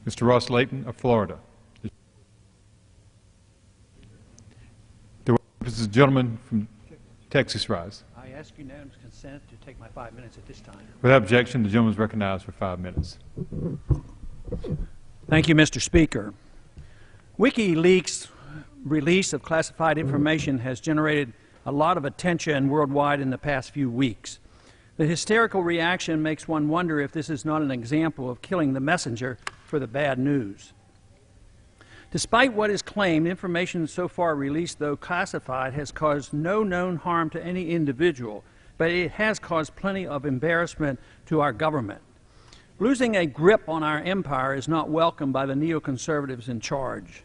Mr. Ross Layton of Florida. Does the gentleman from Texas rise? I ask unanimous consent to take my 5 minutes at this time. Without objection, the gentleman is recognized for 5 minutes. Thank you, Mr. Speaker. Wikileaks' release of classified information has generated a lot of attention worldwide in the past few weeks. The hysterical reaction makes one wonder if this is not an example of killing the messenger for the bad news. Despite what is claimed, information so far released, though classified, has caused no known harm to any individual, but it has caused plenty of embarrassment to our government. Losing a grip on our empire is not welcomed by the neoconservatives in charge.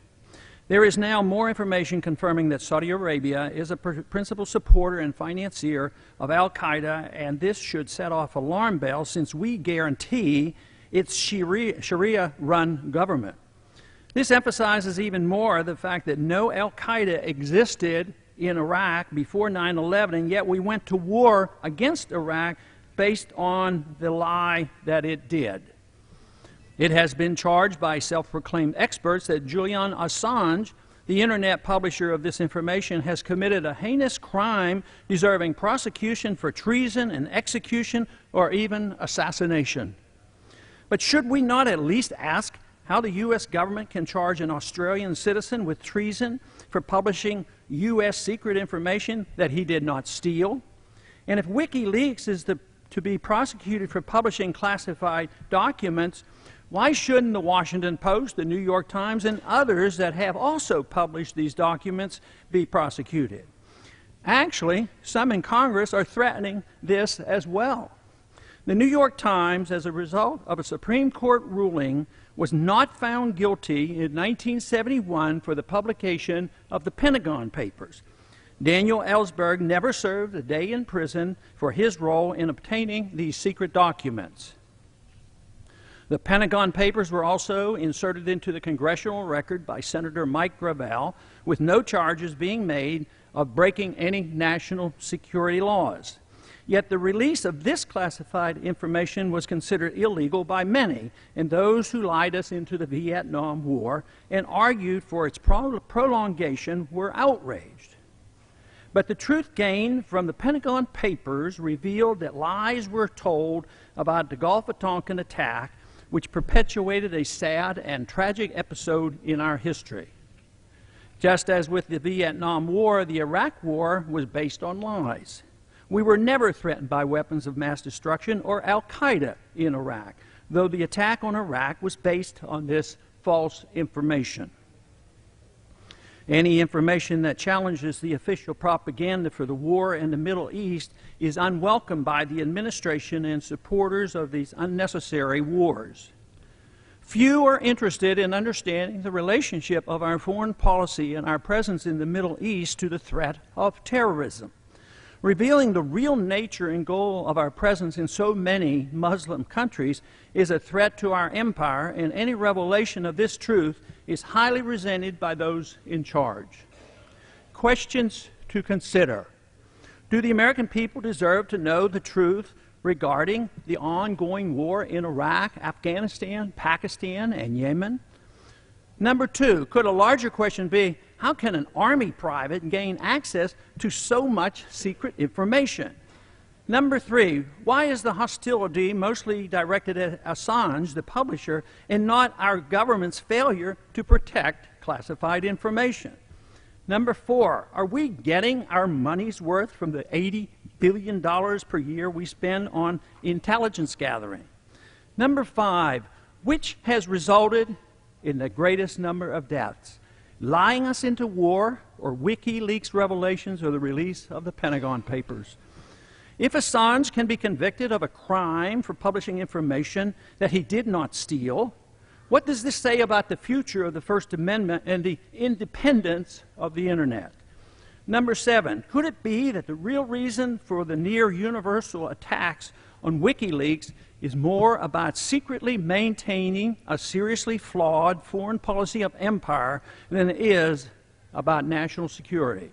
There is now more information confirming that Saudi Arabia is a principal supporter and financier of al-Qaeda, and this should set off alarm bells since we guarantee its Sharia-run government. This emphasizes even more the fact that no al-Qaeda existed in Iraq before 9/11, and yet we went to war against Iraq based on the lie that it did. It has been charged by self-proclaimed experts that Julian Assange, the internet publisher of this information, has committed a heinous crime deserving prosecution for treason and execution or even assassination. But should we not at least ask how the U.S. government can charge an Australian citizen with treason for publishing U.S. secret information that he did not steal? And if WikiLeaks is to be prosecuted for publishing classified documents, why shouldn't the Washington Post, the New York Times, and others that have also published these documents be prosecuted? Actually, some in Congress are threatening this as well. The New York Times, as a result of a Supreme Court ruling, was not found guilty in 1971 for the publication of the Pentagon Papers. Daniel Ellsberg never served a day in prison for his role in obtaining these secret documents. The Pentagon Papers were also inserted into the congressional record by Senator Mike Gravel, with no charges being made of breaking any national security laws. Yet the release of this classified information was considered illegal by many, and those who lied us into the Vietnam War and argued for its prolongation were outraged. But the truth gained from the Pentagon Papers revealed that lies were told about the Gulf of Tonkin attack, which perpetuated a sad and tragic episode in our history. Just as with the Vietnam War, the Iraq War was based on lies. We were never threatened by weapons of mass destruction or al-Qaeda in Iraq, though the attack on Iraq was based on this false information. Any information that challenges the official propaganda for the war in the Middle East is unwelcome by the administration and supporters of these unnecessary wars. Few are interested in understanding the relationship of our foreign policy and our presence in the Middle East to the threat of terrorism. Revealing the real nature and goal of our presence in so many Muslim countries is a threat to our empire, and any revelation of this truth is highly resented by those in charge. Questions to consider. Do the American people deserve to know the truth regarding the ongoing war in Iraq, Afghanistan, Pakistan, and Yemen? Number two, could a larger question be, how can an Army private gain access to so much secret information? Number three, why is the hostility mostly directed at Assange, the publisher, and not our government's failure to protect classified information? Number four, are we getting our money's worth from the $80 billion per year we spend on intelligence gathering? Number five, which has resulted in the greatest number of deaths? Lying us into war, or WikiLeaks revelations, or the release of the Pentagon Papers? If Assange can be convicted of a crime for publishing information that he did not steal, what does this say about the future of the First Amendment and the independence of the Internet? Number seven, could it be that the real reason for the near universal attacks on WikiLeaks is more about secretly maintaining a seriously flawed foreign policy of empire than it is about national security?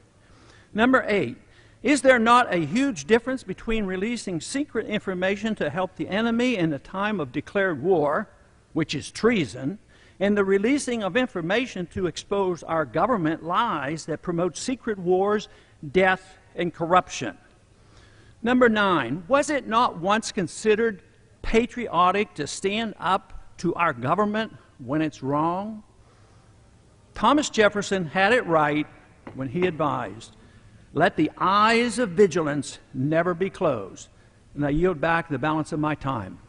Number eight, is there not a huge difference between releasing secret information to help the enemy in a time of declared war, which is treason, and the releasing of information to expose our government lies that promote secret wars, death, and corruption. Number 9, was it not once considered patriotic to stand up to our government when it's wrong? Thomas Jefferson had it right when he advised, "Let the eyes of vigilance never be closed." And I yield back the balance of my time.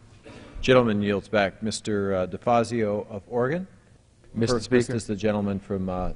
Gentleman yields back. Mr. DeFazio of Oregon. Mr. First Speaker. is the gentleman from